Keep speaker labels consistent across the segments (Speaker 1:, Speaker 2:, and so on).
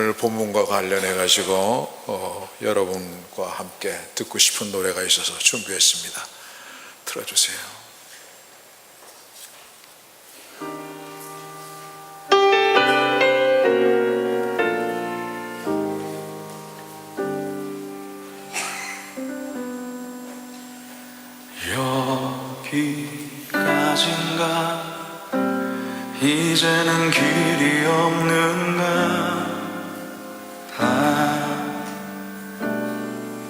Speaker 1: 오늘 본문과 관련해 가지고 여러분과 함께 듣고 싶은 노래가 있어서 준비했습니다. 들어주세요.
Speaker 2: 여기까지인가 이제는 길이 없는가 다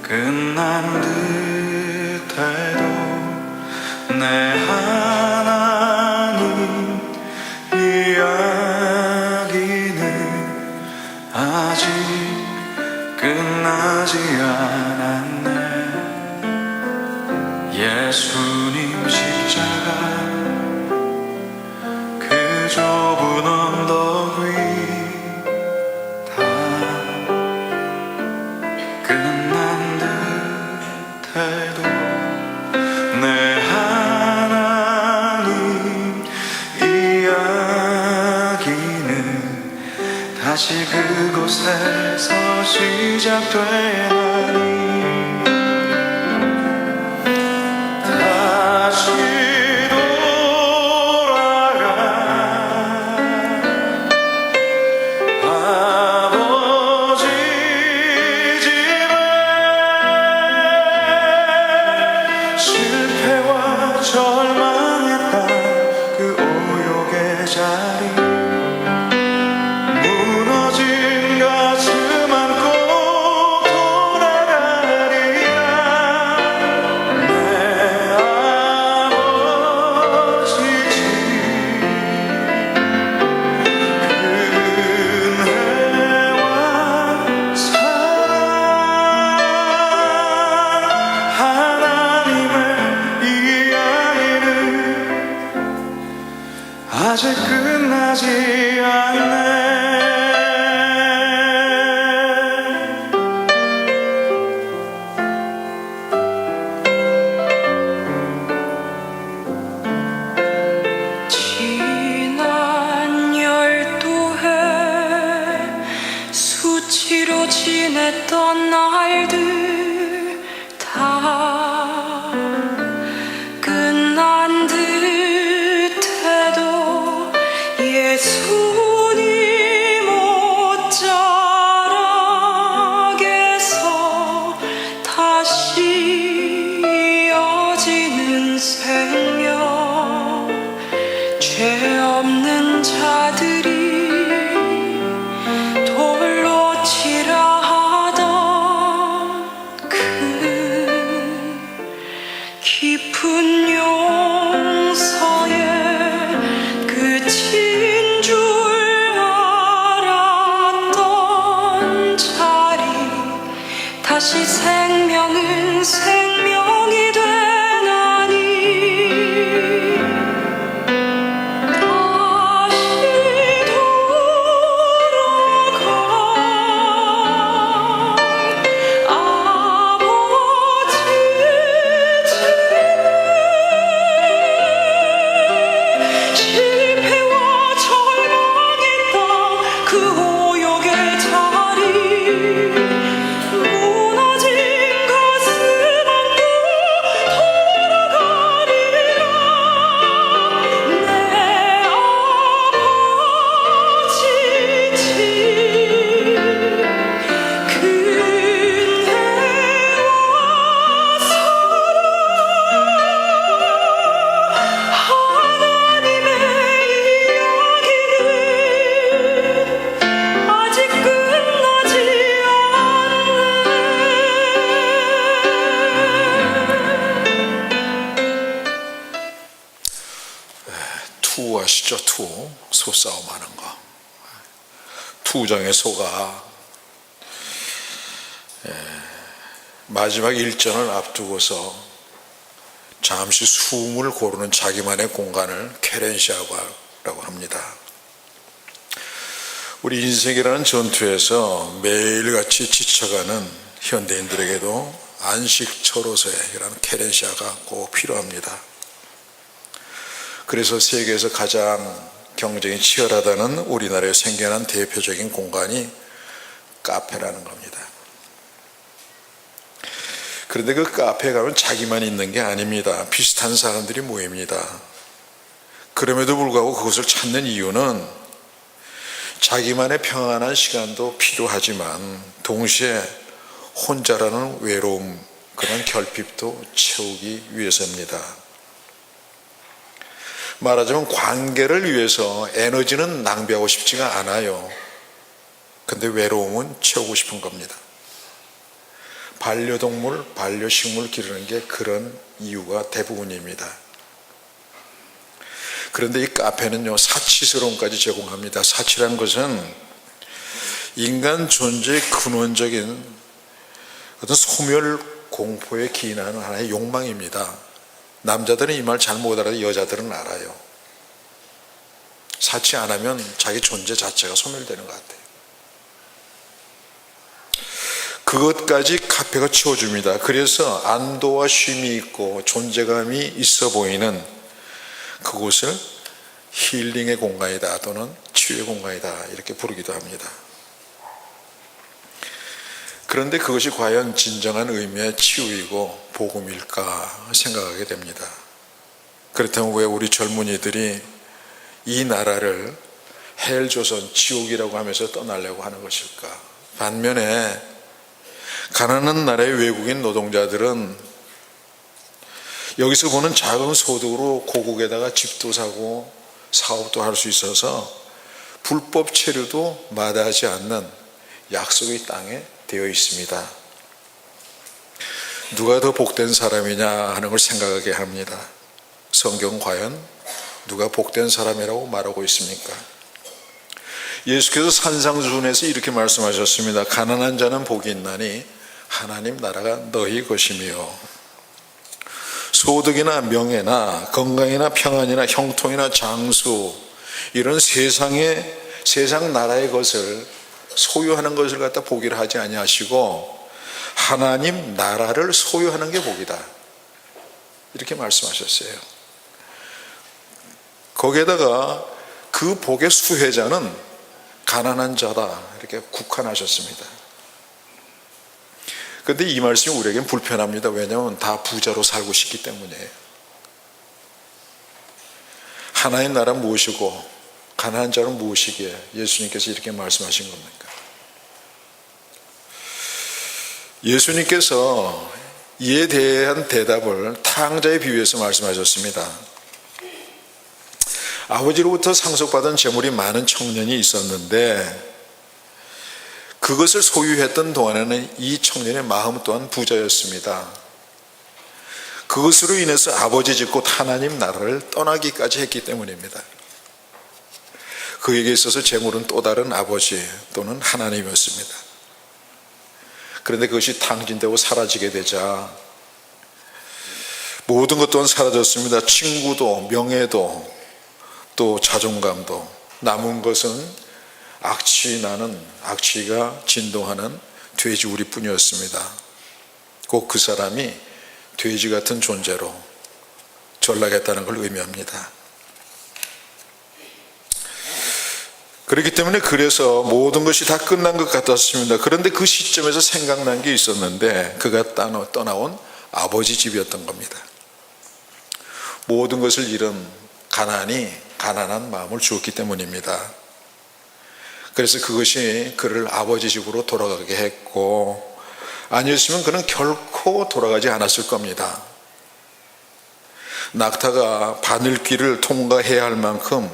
Speaker 2: 끝난 듯해도 내 하나님 이야기는 아직 끝나지 않았네. 예수님 십자가 그 좁은 언덕 위 다 끝난 듯해도 내 하나님 이야기는 다시 그곳에서 시작되나니 다시 돌아가 아버지 집에 실패와 절망했던 그 오욕의 자리 무너진 가슴 안고 돌아가리라. 내 아버지 집 은혜와 사랑 하나님의 이야기는 아직 끝나지 않네.
Speaker 3: 지난 12해 수치로 지냈던 날들 다 끝난 듯해도 예수님 옷자락에서 다시 이어지는 생명 죄 없는 자들이 돌로 치라 하던 그 깊은 용서의 끝인 줄 알았던 자리 다시 생명은 생명이 되나니 다시 돌아가 아버지 집에 실패와 절망했던 그 오욕의 자리 무너진 가슴 안고 돌아가리라. 내 아버지 집 근혜와 사랑 하나님의 이야기는 아직 끝나지
Speaker 1: 투 아시죠? 소싸움 하는 거. 투정의 소가 마지막 일전을 앞두고서 잠시 숨을 고르는 자기만의 공간을 케렌시아라고 합니다. 우리 인생이라는 전투에서 매일같이 지쳐가는 현대인들에게도 안식처로서의 이런 케렌시아가 꼭 필요합니다. 그래서 세계에서 가장 경쟁이 치열하다는 우리나라에 생겨난 대표적인 공간이 카페라는 겁니다. 그런데 그 카페에 가면 자기만 있는 게 아닙니다. 비슷한 사람들이 모입니다. 그럼에도 불구하고 그것을 찾는 이유는 자기만의 평안한 시간도 필요하지만 동시에 혼자라는 외로움, 그런 결핍도 채우기 위해서입니다. 말하자면 관계를 위해서 에너지는 낭비하고 싶지가 않아요. 근데 외로움은 채우고 싶은 겁니다. 반려동물, 반려식물 기르는 게 그런 이유가 대부분입니다. 그런데 이 카페는요, 사치스러움까지 제공합니다. 사치란 것은 인간 존재의 근원적인 어떤 소멸 공포에 기인하는 하나의 욕망입니다. 남자들은 이 말 잘 못 알아도 여자들은 알아요. 사치 안 하면 자기 존재 자체가 소멸되는 것 같아요. 그것까지 카페가 채워줍니다. 그래서 안도와 쉼이 있고 존재감이 있어 보이는 그곳을 힐링의 공간이다 또는 치유의 공간이다 이렇게 부르기도 합니다. 그런데 그것이 과연 진정한 의미의 치유이고 복음일까 생각하게 됩니다. 그렇다면 왜 우리 젊은이들이 이 나라를 헬조선, 지옥이라고 하면서 떠나려고 하는 것일까? 반면에 가난한 나라의 외국인 노동자들은 여기서 보는 작은 소득으로 고국에다가 집도 사고 사업도 할 수 있어서 불법 체류도 마다하지 않는 약속의 땅에 되어 있습니다. 누가 더 복된 사람이냐 하는 걸 생각하게 합니다. 성경 과연 누가 복된 사람이라고 말하고 있습니까? 예수께서 산상수훈에서 이렇게 말씀하셨습니다. 가난한 자는 복이 있나니 하나님 나라가 너희 것이며 소득이나 명예나 건강이나 평안이나 형통이나 장수 이런 세상 나라의 것을 소유하는 것을 갖다 복이라 하지 아니하시고 하나님 나라를 소유하는 게 복이다 이렇게 말씀하셨어요. 거기에다가 그 복의 수혜자는 가난한 자다 이렇게 국한하셨습니다. 그런데 이 말씀이 우리에겐 불편합니다. 왜냐하면 다 부자로 살고 싶기 때문이에요. 하나님 나라 무엇이고 가난한 자는 무엇이기에 예수님께서 이렇게 말씀하신 겁니까? 예수님께서 이에 대한 대답을 탕자에 비유해서 말씀하셨습니다. 아버지로부터 상속받은 재물이 많은 청년이 있었는데 그것을 소유했던 동안에는 이 청년의 마음 또한 부자였습니다. 그것으로 인해서 아버지 집 곧 하나님 나라를 떠나기까지 했기 때문입니다. 그에게 있어서 재물은 또 다른 아버지 또는 하나님이었습니다. 그런데 그것이 탕진되고 사라지게 되자 모든 것 또한 사라졌습니다. 친구도 명예도 또 자존감도 남은 것은 악취가 진동하는 돼지 우리뿐이었습니다. 곧 그 사람이 돼지 같은 존재로 전락했다는 걸 의미합니다. 그렇기 때문에 그래서 모든 것이 다 끝난 것 같았습니다. 그런데 그 시점에서 생각난 게 있었는데 그가 떠나온 아버지 집이었던 겁니다. 모든 것을 잃은 가난이 가난한 마음을 주었기 때문입니다. 그래서 그것이 그를 아버지 집으로 돌아가게 했고 아니었으면 그는 결코 돌아가지 않았을 겁니다. 낙타가 바늘길을 통과해야 할 만큼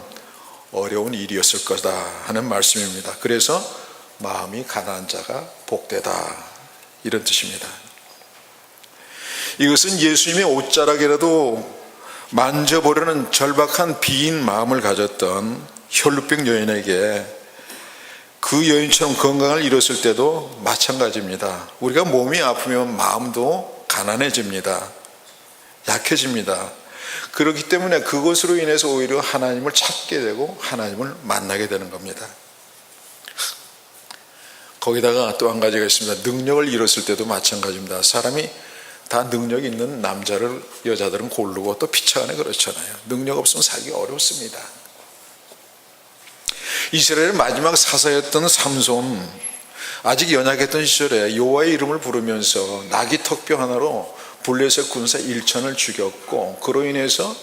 Speaker 1: 어려운 일이었을 거다 하는 말씀입니다. 그래서 마음이 가난한 자가 복되다 이런 뜻입니다. 이것은 예수님의 옷자락이라도 만져보려는 절박한 빈 마음을 가졌던 혈루병 여인에게 그 여인처럼 건강을 잃었을 때도 마찬가지입니다. 우리가 몸이 아프면 마음도 가난해집니다. 약해집니다. 그렇기 때문에 그것으로 인해서 오히려 하나님을 찾게 되고 하나님을 만나게 되는 겁니다. 거기다가 또 한 가지가 있습니다. 능력을 잃었을 때도 마찬가지입니다. 사람이 다 능력 있는 여자들은 고르고 또 피차간에 그렇잖아요. 능력 없으면 살기 어렵습니다. 이스라엘의 마지막 사사였던 삼손, 아직 연약했던 시절에 여호와의 이름을 부르면서 나귀 턱뼈 하나로 블레셋 군사 1천을 죽였고 그로 인해서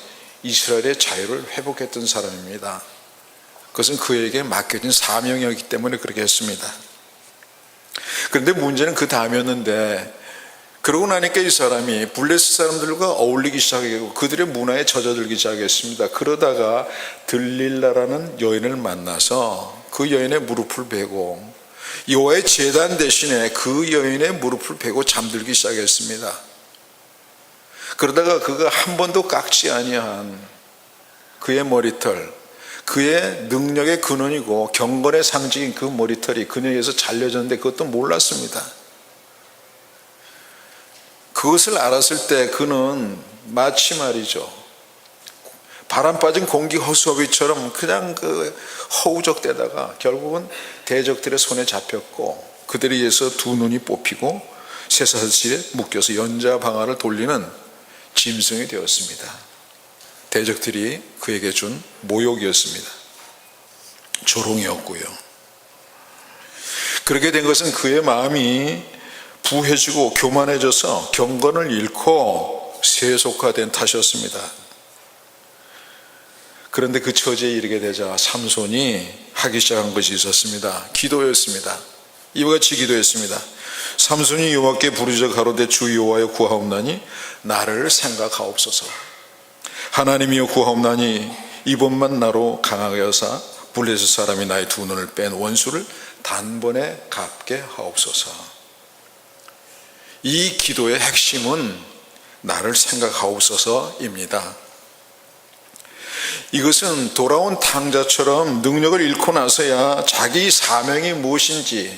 Speaker 1: 이스라엘의 자유를 회복했던 사람입니다. 그것은 그에게 맡겨진 사명이었기 때문에 그렇게 했습니다. 그런데 문제는 그 다음이었는데, 그러고 나니까 이 사람이 블레셋 사람들과 어울리기 시작하고 그들의 문화에 젖어들기 시작했습니다. 그러다가 들릴라라는 여인을 만나서 그 여인의 무릎을 베고 여호와의 제단 대신에 그 여인의 무릎을 베고 잠들기 시작했습니다. 그러다가 그가 한 번도 깎지 아니한 그의 머리털, 그의 능력의 근원이고 경건의 상징인 그 머리털이 그녀에게서 잘려졌는데 그것도 몰랐습니다. 그것을 알았을 때 그는 마치 말이죠, 바람 빠진 공기 허수아비처럼 그냥 허우적대다가 결국은 대적들의 손에 잡혔고 그들에 의해서 두 눈이 뽑히고 쇠사슬에 묶여서 연자방아를 돌리는 짐승이 되었습니다. 대적들이 그에게 준 모욕이었습니다. 조롱이었고요. 그렇게 된 것은 그의 마음이 부해지고 교만해져서 경건을 잃고 세속화된 탓이었습니다. 그런데 그 처지에 이르게 되자 삼손이 하기 시작한 것이 있었습니다. 기도였습니다. 이와 같이 기도했습니다. 삼손이 여호와께 부르짖어 가로되 주 여호와여 구하옵나니 나를 생각하옵소서. 하나님이여 구하옵나니 이번만 나로 강하게 하사 블레셋 사람이 나의 두 눈을 뺀 원수를 단번에 갚게 하옵소서. 이 기도의 핵심은 나를 생각하옵소서입니다. 이것은 돌아온 탕자처럼 능력을 잃고 나서야 자기 사명이 무엇인지,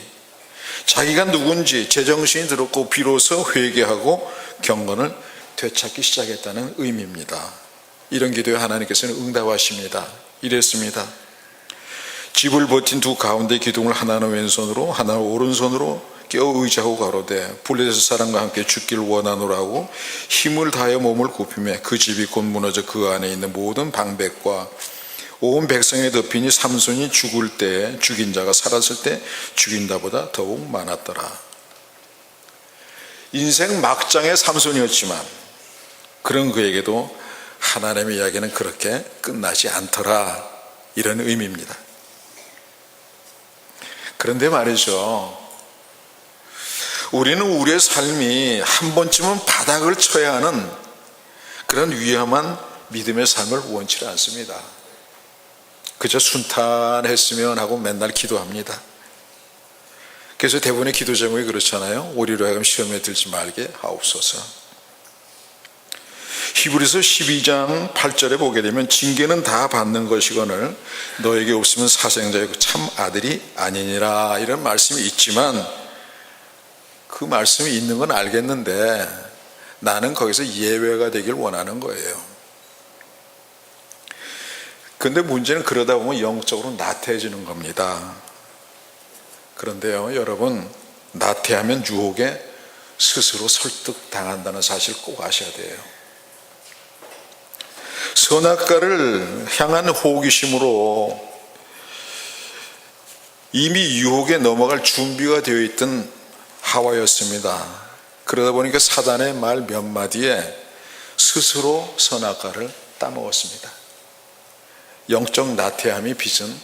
Speaker 1: 자기가 누군지 제정신이 들었고 비로소 회개하고 경건을 되찾기 시작했다는 의미입니다. 이런 기도에 하나님께서는 응답하십니다. 이랬습니다. 집을 버틴 두 가운데 기둥을 하나는 왼손으로 하나는 오른손으로 껴 의지하고 가로되 블레셋 사람과 함께 죽기를 원하노라고 힘을 다하여 몸을 굽히며 그 집이 곧 무너져 그 안에 있는 모든 방백과 온 백성에 덮이니 삼손이 죽을 때 죽인 자가 살았을 때 죽인 자보다 더욱 많았더라. 인생 막장의 삼손이었지만 그런 그에게도 하나님의 이야기는 그렇게 끝나지 않더라, 이런 의미입니다. 그런데 말이죠, 우리는 우리의 삶이 한 번쯤은 바닥을 쳐야 하는 그런 위험한 믿음의 삶을 원치 않습니다. 그저 순탄했으면 하고 맨날 기도합니다. 그래서 대부분의 기도 제목이 그렇잖아요. 우리로 하여금 시험에 들지 말게 하옵소서. 히브리서 12장 8절에 보게 되면 징계는 다 받는 것이거늘 너에게 없으면 사생자의 참 아들이 아니니라, 이런 말씀이 있지만 그 말씀이 있는 건 알겠는데 나는 거기서 예외가 되길 원하는 거예요. 그런데 문제는 그러다 보면 영적으로 나태해지는 겁니다. 그런데요, 여러분, 나태하면 유혹에 스스로 설득당한다는 사실 꼭 아셔야 돼요. 선악과를 향한 호기심으로 이미 유혹에 넘어갈 준비가 되어 있던 하와였습니다. 그러다 보니까 사단의 말 몇 마디에 스스로 선악과를 따먹었습니다. 영적 나태함이 빚은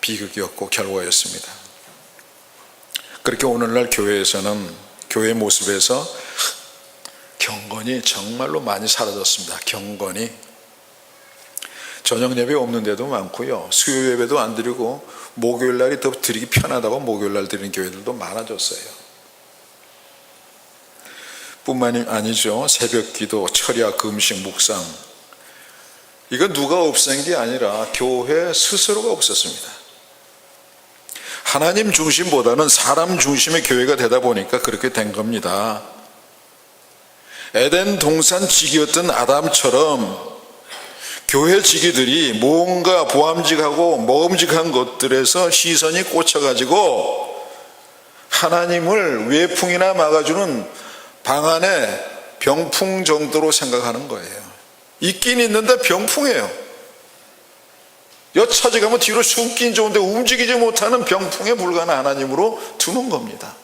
Speaker 1: 비극이었고 결과였습니다. 그렇게 오늘날 교회에서는, 교회 모습에서 경건이 정말로 많이 사라졌습니다. 경건이. 저녁 예배 없는 데도 많고요, 수요 예배도 안 드리고 목요일 날이 더 드리기 편하다고 목요일 날 드리는 교회들도 많아졌어요. 뿐만이 아니죠, 새벽 기도, 철야, 금식, 묵상, 이건 누가 없앤 게 아니라 교회 스스로가 없었습니다. 하나님 중심보다는 사람 중심의 교회가 되다 보니까 그렇게 된 겁니다. 에덴 동산 지기였던 아담처럼 교회 지기들이 뭔가 보암직하고 먹음직한 것들에서 시선이 꽂혀가지고 하나님을 외풍이나 막아주는 방 안에 병풍 정도로 생각하는 거예요. 있긴 있는데 병풍이에요. 찾아가면 뒤로 숨긴 좋은데 움직이지 못하는 병풍에 불과한 하나님으로 두는 겁니다.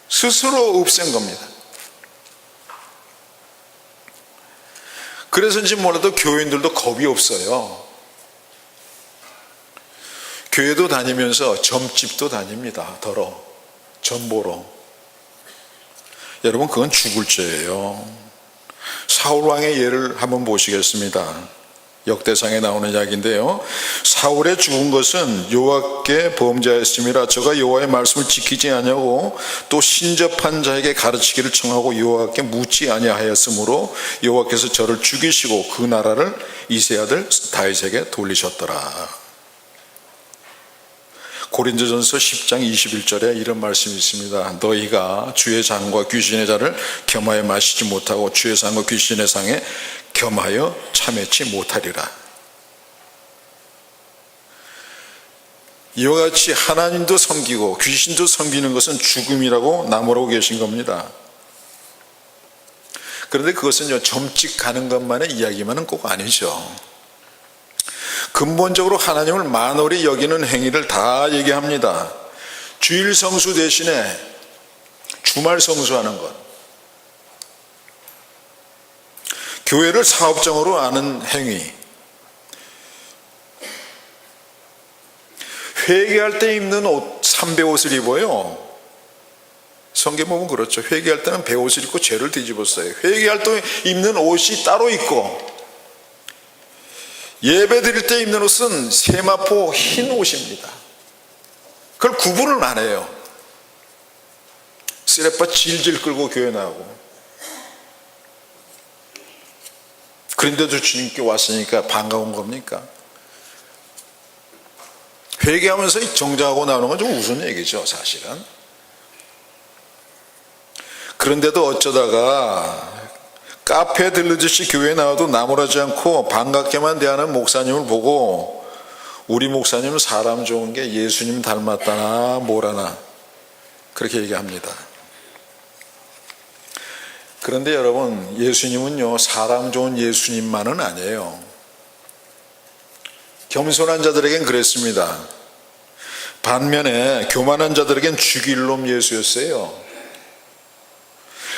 Speaker 1: 스스로 없앤 겁니다. 그래서인지 몰라도 교인들도 겁이 없어요. 교회도 다니면서 점집도 다닙니다. 점 보러. 여러분, 그건 죽을 죄예요. 사울왕의 예를 한번 보시겠습니다. 역대상에 나오는 이야기인데요, 사울의 죽은 것은 여호와께 범죄하였음이라. 저가 여호와의 말씀을 지키지 아니하고 또 신접한 자에게 가르치기를 청하고 여호와께 묻지 아니하였으므로 여호와께서 저를 죽이시고 그 나라를 이새 아들 다윗에게 돌리셨더라. 고린도전서 10장 21절에 이런 말씀이 있습니다. 너희가 주의 잔과 귀신의 잔을 겸하여 마시지 못하고 주의 상과 귀신의 상에 겸하여 참여치 못하리라. 이와 같이 하나님도 섬기고 귀신도 섬기는 것은 죽음이라고 나무라고 계신 겁니다. 그런데 그것은 점찍 가는 것만의 이야기만은 꼭 아니죠. 근본적으로 하나님을 만홀히 여기는 행위를 다 얘기합니다. 주일 성수 대신에 주말 성수하는 것, 교회를 사업장으로 아는 행위, 회개할 때 입는 옷, 삼배옷을 입어요. 성경 보면 그렇죠. 회개할 때는 배옷을 입고 죄를 뒤집어 써요. 회개할 때 입는 옷이 따로 있고, 예배 드릴 때 입는 옷은 세마포 흰 옷입니다. 그걸 구분을 안 해요. 쓰레빠 질질 끌고 교회 나가고. 그런데도 주님께 왔으니까 반가운 겁니까? 회개하면서 정정하고 나오는 건 좀 우스운 얘기죠, 사실은. 그런데도 어쩌다가 카페에 들르듯이 교회에 나와도 나무라지 않고 반갑게만 대하는 목사님을 보고 우리 목사님은 사람 좋은 게 예수님 닮았다나 뭐라나 그렇게 얘기합니다. 그런데 여러분, 예수님은요 사람 좋은 예수님만은 아니에요. 겸손한 자들에겐 그랬습니다. 반면에 교만한 자들에겐 죽일 놈 예수였어요.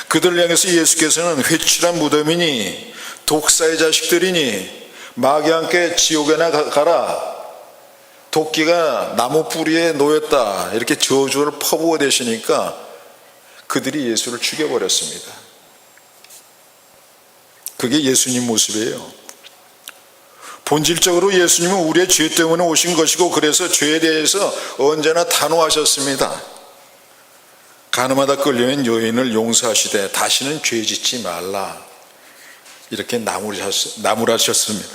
Speaker 1: 그들을 향해서 예수께서는 회칠한 무덤이니 독사의 자식들이니 마귀와 함께 지옥에나 가라, 도끼가 나무 뿌리에 놓였다, 이렇게 저주를 퍼부어 대시니까 그들이 예수를 죽여버렸습니다. 그게 예수님 모습이에요. 본질적으로 예수님은 우리의 죄 때문에 오신 것이고, 그래서 죄에 대해서 언제나 단호하셨습니다. 가늠하다 끌려온 여인을 용서하시되 다시는 죄 짓지 말라, 이렇게 나무라셨습니다.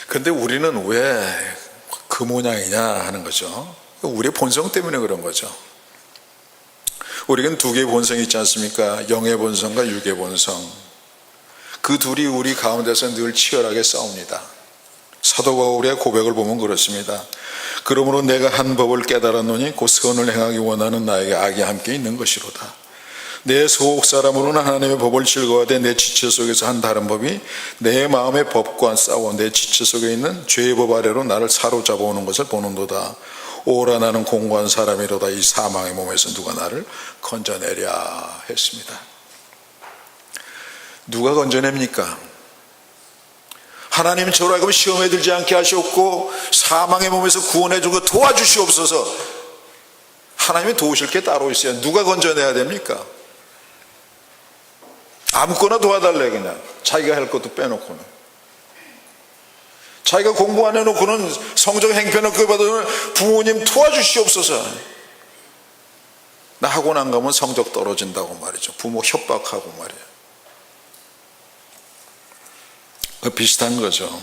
Speaker 1: 그런데 우리는 왜 그 모양이냐 하는 거죠. 우리의 본성 때문에 그런 거죠. 우리는 두 개의 본성이 있지 않습니까? 영의 본성과 육의 본성. 그 둘이 우리 가운데서 늘 치열하게 싸웁니다. 사도 바울의 고백을 보면 그렇습니다. 그러므로 내가 한 법을 깨달았노니 곧 선을 행하기 원하는 나에게 악이 함께 있는 것이로다. 내 소속 사람으로는 하나님의 법을 즐거워하되 내 지체 속에서 한 다른 법이 내 마음의 법과 싸워 내 지체 속에 있는 죄의 법 아래로 나를 사로잡아 오는 것을 보는도다. 오라 나는 공고한 사람이로다. 이 사망의 몸에서 누가 나를 건져내랴 했습니다. 누가 건져냅니까? 하나님은 저로 하여금 시험에 들지 않게 하셨고 사망의 몸에서 구원해주고 도와주시옵소서. 하나님이 도우실 게 따로 있어요. 누가 건져내야 됩니까? 아무거나 도와달래. 그냥 자기가 할 것도 빼놓고는, 자기가 공부 안 해놓고는 성적 행편을 받으면 부모님 도와주시옵소서. 나 학원 안 가면 성적 떨어진다고 말이죠. 부모 협박하고 말이에요. 비슷한 거죠.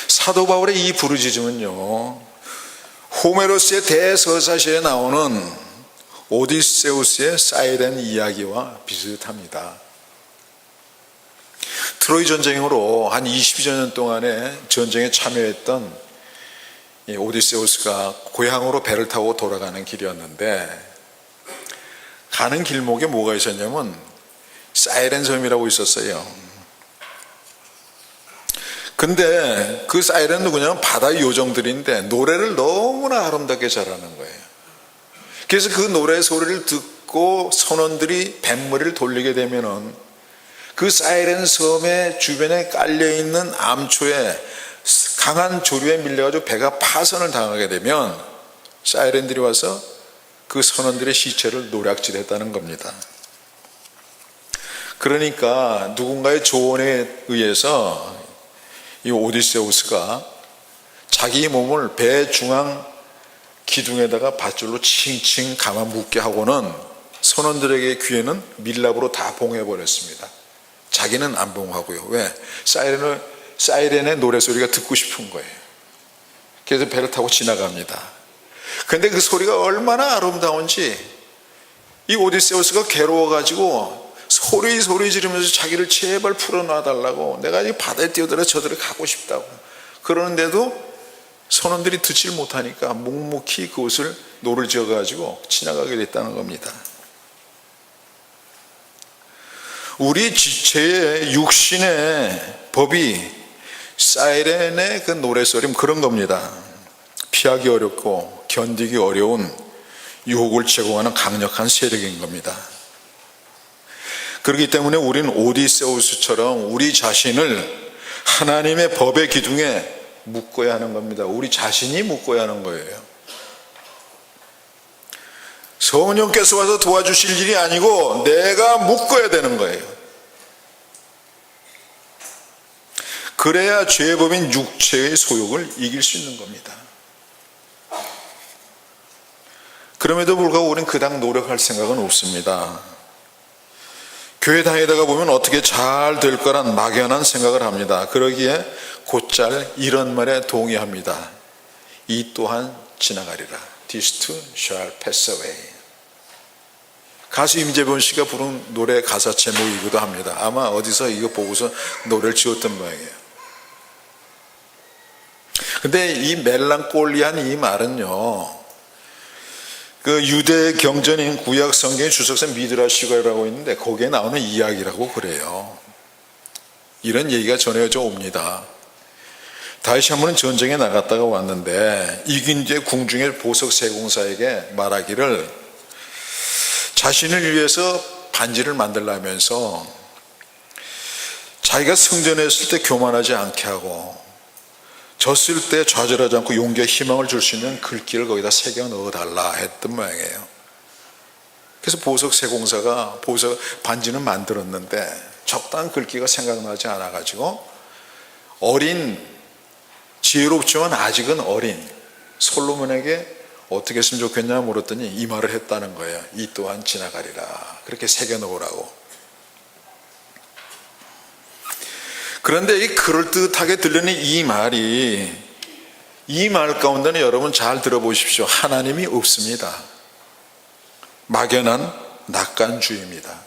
Speaker 1: 사도 바울의 이 부르짖음은요, 호메로스의 대서사시에 나오는 오디세우스의 사이렌 이야기와 비슷합니다. 트로이 전쟁으로 한 20여 년 동안에 전쟁에 참여했던 오디세우스가 고향으로 배를 타고 돌아가는 길이었는데, 가는 길목에 뭐가 있었냐면 사이렌 섬이라고 있었어요. 근데 그 사이렌은 누구냐면 바다 요정들인데 노래를 너무나 아름답게 잘하는 거예요. 그래서 그 노래 소리를 듣고 선원들이 뱃머리를 돌리게 되면은 그 사이렌 섬의 주변에 깔려있는 암초에 강한 조류에 밀려가지고 배가 파선을 당하게 되면 사이렌들이 와서 그 선원들의 시체를 노략질했다는 겁니다. 그러니까 누군가의 조언에 의해서 이 오디세우스가 자기 몸을 배 중앙 기둥에다가 밧줄로 칭칭 감아 묶게 하고는 선원들에게 귀에는 밀랍으로 다 봉해버렸습니다. 자기는 안 봉하고요. 왜? 사이렌의 노래소리가 듣고 싶은 거예요. 그래서 배를 타고 지나갑니다. 근데 그 소리가 얼마나 아름다운지 이 오디세우스가 괴로워가지고 소리 지르면서 자기를 제발 풀어놔달라고, 내가 이 바다에 뛰어들어 저들을 가고 싶다고 그러는데도 선원들이 듣질 못하니까 묵묵히 그곳을 노를 지어가지고 지나가게 됐다는 겁니다. 우리 지체의 육신의 법이 사이렌의 그 노래소리 그런 겁니다. 피하기 어렵고 견디기 어려운 유혹을 제공하는 강력한 세력인 겁니다. 그렇기 때문에 우리는 오디세우스처럼 우리 자신을 하나님의 법의 기둥에 묶어야 하는 겁니다. 우리 자신이 묶어야 하는 거예요. 성령께서 와서 도와주실 일이 아니고 내가 묶어야 되는 거예요. 그래야 죄법인 육체의 소욕을 이길 수 있는 겁니다. 그럼에도 불구하고 우리는 그닥 노력할 생각은 없습니다. 교회 다니다가 보면 어떻게 잘 될 거란 막연한 생각을 합니다. 그러기에 곧잘 이런 말에 동의합니다. 이 또한 지나가리라. This too shall pass away. 가수 임재범 씨가 부른 노래 가사 제목이기도 합니다. 아마 어디서 이거 보고서 노래를 지었던 모양이에요. 근데 이 멜랑콜리한 이 말은요, 그 유대 경전인 구약 성경의 주석서 미드라시가라고 있는데 거기에 나오는 이야기라고 그래요. 이런 얘기가 전해져 옵니다. 다윗이 한 번은 전쟁에 나갔다가 왔는데 이긴 뒤에 궁중의 보석 세공사에게 말하기를 자신을 위해서 반지를 만들라면서 자기가 승전했을 때 교만하지 않게 하고 졌을 때 좌절하지 않고 용기와 희망을 줄 수 있는 글귀를 거기다 새겨 넣어달라 했던 모양이에요. 그래서 보석 세공사가 보석 반지는 만들었는데 적당한 글귀가 생각나지 않아가지고 어린, 지혜롭지만 아직은 어린 솔로몬에게 어떻게 했으면 좋겠냐 물었더니 이 말을 했다는 거예요. 이 또한 지나가리라. 그렇게 새겨 놓으라고. 그런데 이 그럴듯하게 들리는 이 말이, 이 말 가운데는 여러분 잘 들어보십시오. 하나님이 없습니다. 막연한 낙관주의입니다.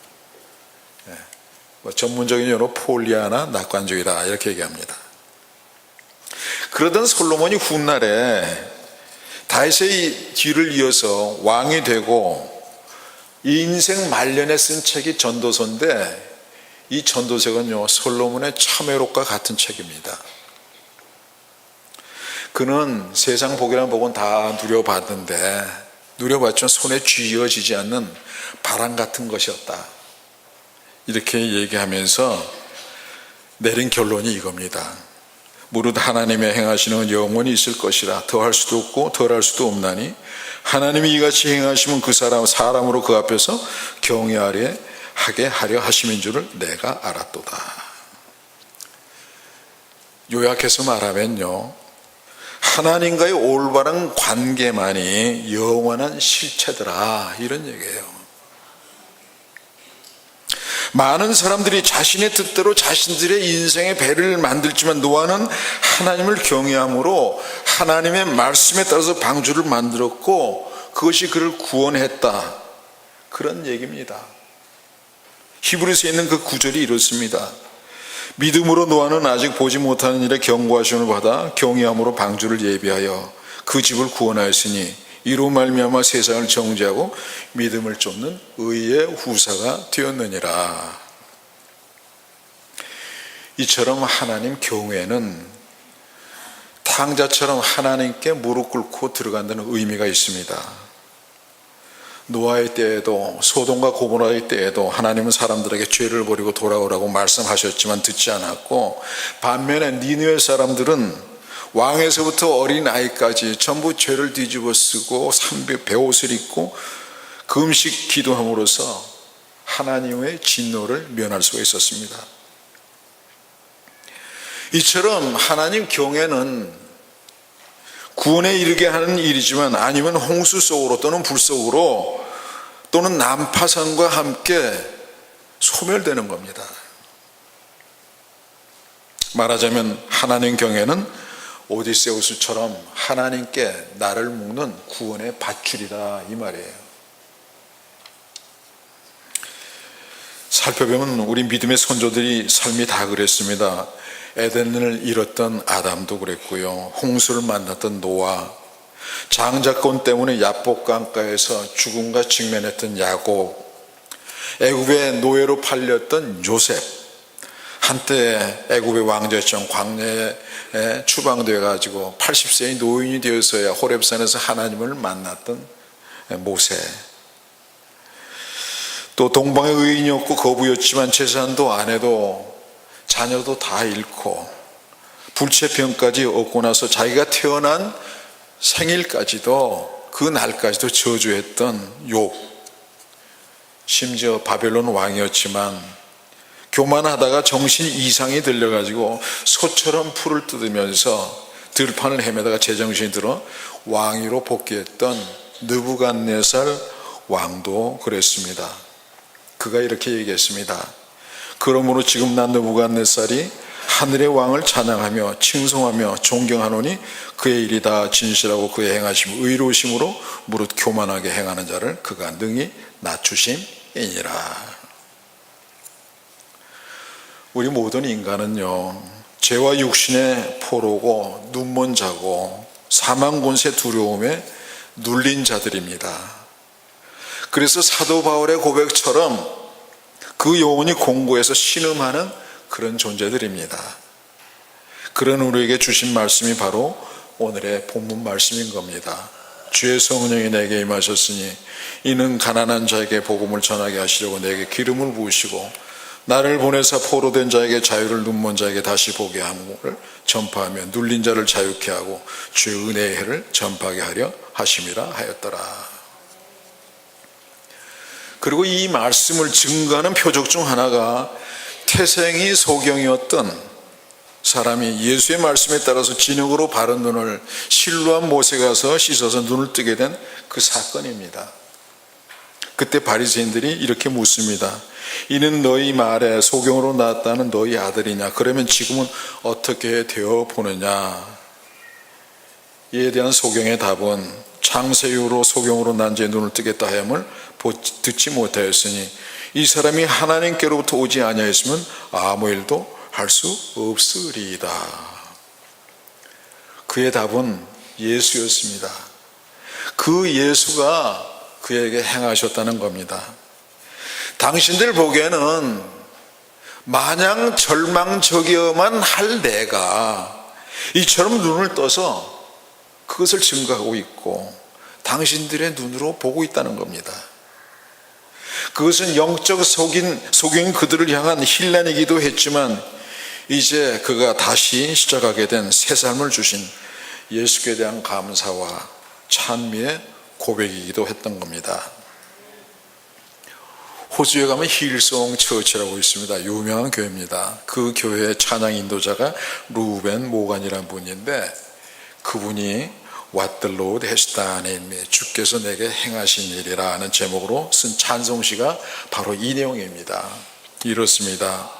Speaker 1: 전문적인 용어로 폴리아나 낙관주의다 이렇게 얘기합니다. 그러던 솔로몬이 훗날에 다윗의 뒤를 이어서 왕이 되고 인생 말년에 쓴 책이 전도서인데 이 전도서는요 솔로몬의 참회록과 같은 책입니다. 그는 세상 복이라는 복은 다 누려봤는데 누려봤지만 손에 쥐어지지 않는 바람 같은 것이었다. 이렇게 얘기하면서 내린 결론이 이겁니다. 무릇 하나님의 행하시는 영원히 있을 것이라. 더할 수도 없고 덜할 수도 없나니 하나님이 이같이 행하시면 그 사람으로 그 앞에서 경외하게 하려 하심인 줄을 내가 알았도다. 요약해서 말하면요, 하나님과의 올바른 관계만이 영원한 실체더라 이런 얘기예요. 많은 사람들이 자신의 뜻대로 자신들의 인생의 배를 만들지만 노아는 하나님을 경외함으로 하나님의 말씀에 따라서 방주를 만들었고 그것이 그를 구원했다, 그런 얘기입니다. 히브리서에 있는 그 구절이 이렇습니다. 믿음으로 노아는 아직 보지 못하는 일에 경고하심을 받아 경외함으로 방주를 예비하여 그 집을 구원하였으니 이로 말미암아 세상을 정죄하고 믿음을 쫓는 의의 후사가 되었느니라. 이처럼 하나님 경외는 탕자처럼 하나님께 무릎 꿇고 들어간다는 의미가 있습니다. 노아의 때에도 소돔과 고모라의 때에도 하나님은 사람들에게 죄를 버리고 돌아오라고 말씀하셨지만 듣지 않았고, 반면에 니느웨 사람들은 왕에서부터 어린아이까지 전부 죄를 뒤집어 쓰고 베옷을 입고 금식 기도함으로써 하나님의 진노를 면할 수가 있었습니다. 이처럼 하나님 경외는 구원에 이르게 하는 일이지만, 아니면 홍수 속으로 또는 불 속으로 또는 난파선과 함께 소멸되는 겁니다. 말하자면 하나님 경외는 오디세우스처럼 하나님께 나를 묶는 구원의 밧줄이다, 이 말이에요. 살펴보면 우리 믿음의 선조들이 삶이 다 그랬습니다. 에덴을 잃었던 아담도 그랬고요, 홍수를 만났던 노아, 장자권 때문에 야복 강가에서 죽음과 직면했던 야곱, 애굽의 노예로 팔렸던 요셉, 한때 애굽의 왕자였던 광야에 추방되어 가지고 80세의 노인이 되어서야 호렙산에서 하나님을 만났던 모세, 또 동방의 의인이었고 거부였지만 재산도 아내도 자녀도 다 잃고 불체병까지 얻고 나서 자기가 태어난 생일까지도, 그 날까지도 저주했던 욥, 심지어 바벨론 왕이었지만 교만하다가 정신 이상이 들려가지고 소처럼 풀을 뜯으면서 들판을 헤매다가 제정신이 들어 왕위로 복귀했던 느부갓네살 왕도 그랬습니다. 그가 이렇게 얘기했습니다. 그러므로 지금 난 느부갓네살이 하늘의 왕을 찬양하며 칭송하며 존경하노니 그의 일이 다 진실하고 그의 행하심 의로우심으로 무릇 교만하게 행하는 자를 그가 능히 낮추심이니라. 우리 모든 인간은요, 죄와 육신의 포로고 눈먼 자고 사망 권세 두려움에 눌린 자들입니다. 그래서 사도 바울의 고백처럼 그 영혼이 공고해서 신음하는 그런 존재들입니다. 그런 우리에게 주신 말씀이 바로 오늘의 본문 말씀인 겁니다. 주의 성령이 내게 임하셨으니 이는 가난한 자에게 복음을 전하게 하시려고 내게 기름을 부으시고 나를 보내사 포로된 자에게 자유를, 눈먼 자에게 다시 보게 함을 전파하며 눌린 자를 자유케 하고 주의 은혜의 해를 전파하게 하려 하심이라 하였더라. 그리고 이 말씀을 증거하는 표적 중 하나가 태생이 소경이었던 사람이 예수의 말씀에 따라서 진흙으로 바른 눈을 실로한 못에 가서 씻어서 눈을 뜨게 된 그 사건입니다. 그때 바리새인들이 이렇게 묻습니다. 이는 너희 말에 소경으로 낳았다는 너희 아들이냐? 그러면 지금은 어떻게 되어 보느냐? 이에 대한 소경의 답은 창세 이후로 소경으로 난 제 눈을 뜨겠다 하ям을 듣지 못하였으니 이 사람이 하나님께로부터 오지 아니하였으면 아무 일도 할 수 없으리이다. 그의 답은 예수였습니다. 그 예수가 그에게 행하셨다는 겁니다. 당신들 보기에는 마냥 절망적이어만 할 내가 이처럼 눈을 떠서 그것을 증거하고 있고 당신들의 눈으로 보고 있다는 겁니다. 그것은 영적 속인 그들을 향한 힐난이기도 했지만 이제 그가 다시 시작하게 된 새 삶을 주신 예수께 대한 감사와 찬미의 고백이기도 했던 겁니다. 호주에 가면 힐송 처치라고 있습니다. 유명한 교회입니다. 그 교회의 찬양 인도자가 루벤 모간이라는 분인데 그분이 What the Lord has done in me, 주께서 내게 행하신 일이라 하는 제목으로 쓴 찬송시가 바로 이 내용입니다. 이렇습니다.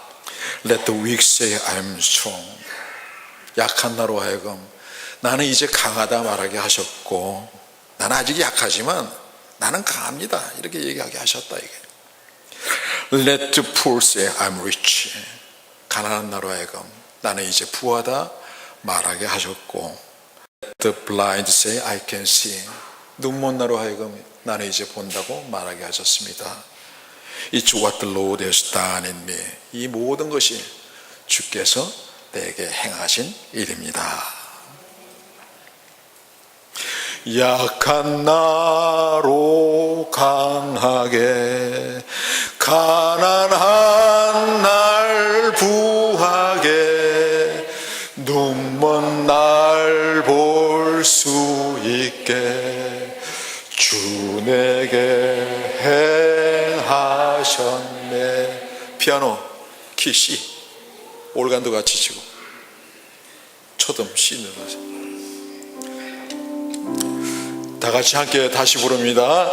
Speaker 1: Let the weak say I'm strong. 약한 나로 하여금 나는 이제 강하다 말하게 하셨고, 나는 아직 약하지만 나는 강합니다, 이렇게 얘기하게 하셨다 이게. Let the poor say I'm rich. 가난한 나로 하여금 나는 이제 부하다 말하게 하셨고, Let the blind say I can see. 눈먼 나로 하여금 나는 이제 본다고 말하게 하셨습니다. It's what the Lord has done in me. 이 모든 것이 주께서 내게 행하신 일입니다. 약한 나로 강하게, 가난한 날 부하게, 눈먼 날 볼 수 있게 주 내게 행하셨네. 피아노 키 C, 올간도 같이 치고 초등 C 눌러서 다 같이 함께 다시 부릅니다.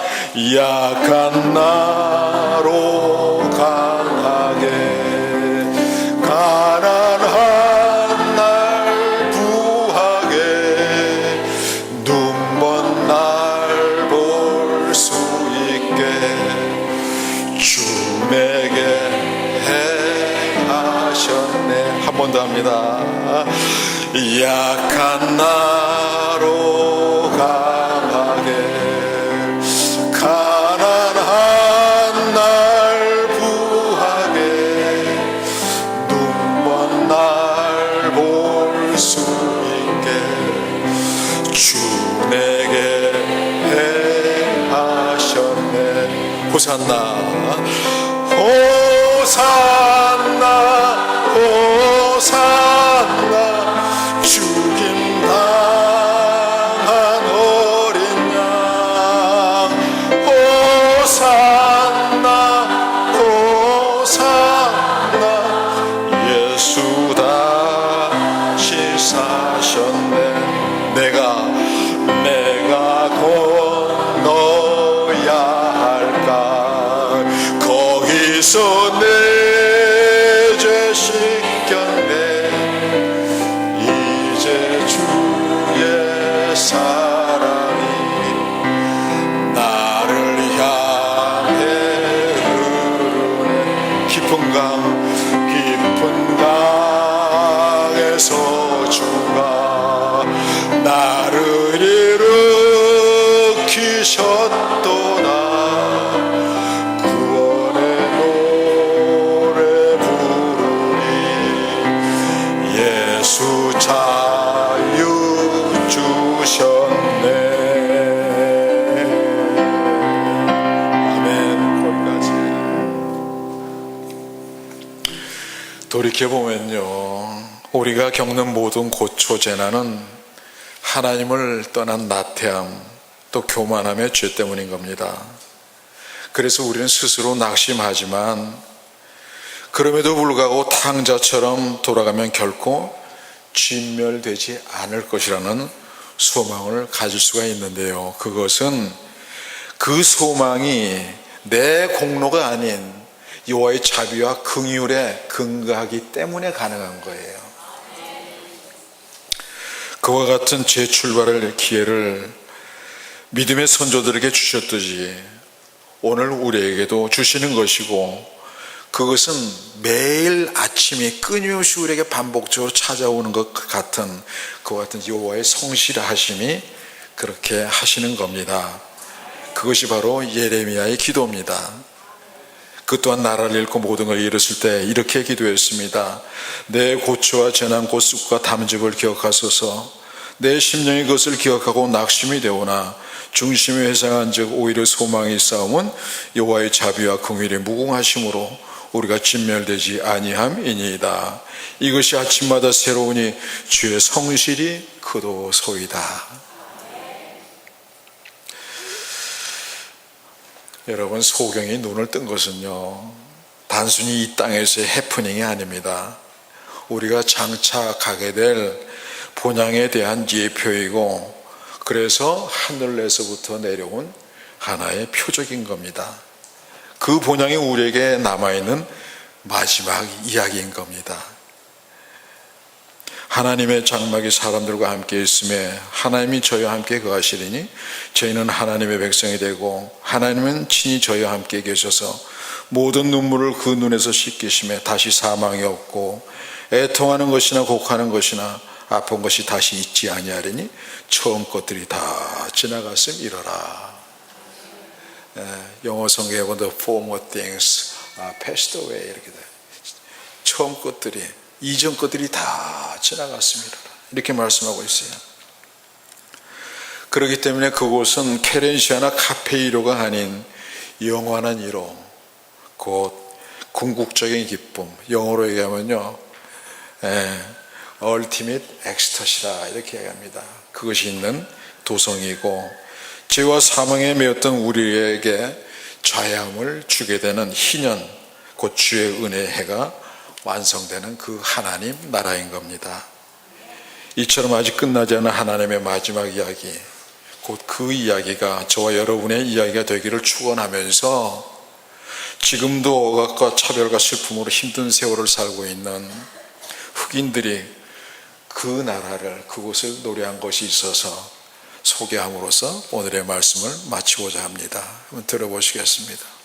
Speaker 1: 약한 나로 강하게, 가난한 날 부하게, 눈먼 날 볼 수 있게 주 내게 행하셨네. 한 번 더 합니다. 약한 나로 강하게, 가난한 날 부하게, 눈먼 날 볼 수 있게 주 내게 행하셨네. 호산나 호산나 호산나, 죽임 당한 어린 양. 호산나 호산나, 예수 다시 사셨네. 내가 건너야 할까, 거기서 내 죄 씻겼네. 이제 주의 사랑이 나를 향해 흐르네. 깊은 강에서 주가 나를 일으키셨도다. 구원의 노래 부르리. 예수 자유 주셨네. 아멘. 거기까지. 돌이켜보면요, 우리가 겪는 모든 고초 재난은 하나님을 떠난 나태함, 또 교만함의 죄 때문인 겁니다. 그래서 우리는 스스로 낙심하지만 그럼에도 불구하고 탕자처럼 돌아가면 결코 진멸되지 않을 것이라는 소망을 가질 수가 있는데요, 그것은 그 소망이 내 공로가 아닌 여호와의 자비와 긍휼에 근거하기 때문에 가능한 거예요. 그와 같은 재출발의 기회를 믿음의 선조들에게 주셨듯이 오늘 우리에게도 주시는 것이고, 그것은 매일 아침이 끊임없이 우리에게 반복적으로 찾아오는 것 같은 그와 같은 여호와의 성실하심이 그렇게 하시는 겁니다. 그것이 바로 예레미야의 기도입니다. 그 또한 나라를 잃고 모든 걸 잃었을 때 이렇게 기도했습니다. 내 고초와 재난 곧 쑥과 담즙을 기억하소서. 내 심령이 그것을 기억하고 낙심이 되오나 중심이 회상한 즉 오히려 소망이 싸움은 여호와의 자비와 긍휼이 무궁하심으로 우리가 진멸되지 아니함이니이다. 이것이 아침마다 새로우니 주의 성실이 크도소이다. 여러분, 소경이 눈을 뜬 것은요, 단순히 이 땅에서의 해프닝이 아닙니다. 우리가 장차 가게 될 본향에 대한 예표이고, 그래서 하늘에서부터 내려온 하나의 표적인 겁니다. 그 본향이 우리에게 남아있는 마지막 이야기인 겁니다. 하나님의 장막이 사람들과 함께 있음에 하나님이 저희와 함께 거하시리니 저희는 하나님의 백성이 되고 하나님은 친히 저희와 함께 계셔서 모든 눈물을 그 눈에서 씻기심에 다시 사망이 없고 애통하는 것이나 곡하는 것이나 아픈 것이 다시 있지 아니하리니 처음 것들이 다 지나갔음 이러라. 영어 성경에 보면 The former things are passed away 이렇게 돼. 처음 것들이 이전 것들이 다 지나갔습니다. 이렇게 말씀하고 있어요. 그렇기 때문에 그곳은 케렌시아나 카페이로가 아닌 영원한 이로, 곧 궁극적인 기쁨, 영어로 얘기하면요 Ultimate Ecstasy라 이렇게 얘기합니다. 그것이 있는 도성이고, 죄와 사망에 매였던 우리에게 자유함을 주게 되는 희년, 곧 주의 은혜의 해가 완성되는 그 하나님 나라인 겁니다. 이처럼 아직 끝나지 않은 하나님의 마지막 이야기, 곧 그 이야기가 저와 여러분의 이야기가 되기를 축원하면서, 지금도 억압과 차별과 슬픔으로 힘든 세월을 살고 있는 흑인들이 그 나라를, 그곳을 노래한 것이 있어서 소개함으로써 오늘의 말씀을 마치고자 합니다. 한번 들어보시겠습니다.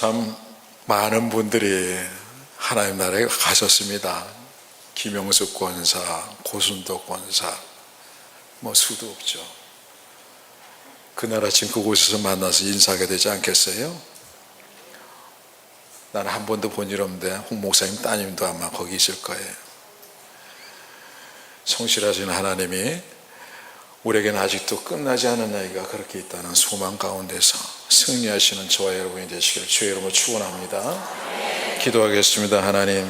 Speaker 1: 참 많은 분들이 하나님 나라에 가셨습니다. 김영숙 권사, 고순도 권사, 뭐 수도 없죠. 그날 아침 그곳에서 만나서 인사하게 되지 않겠어요? 나는 한 번도 본 일 없는데 홍 목사님 따님도 아마 거기 있을 거예요. 성실하신 하나님이 우리에게는 아직도 끝나지 않은 나이가 그렇게 있다는 소망 가운데서 승리하시는 저와 여러분이 되시기를 주의 이름으로 축원합니다. 기도하겠습니다. 하나님,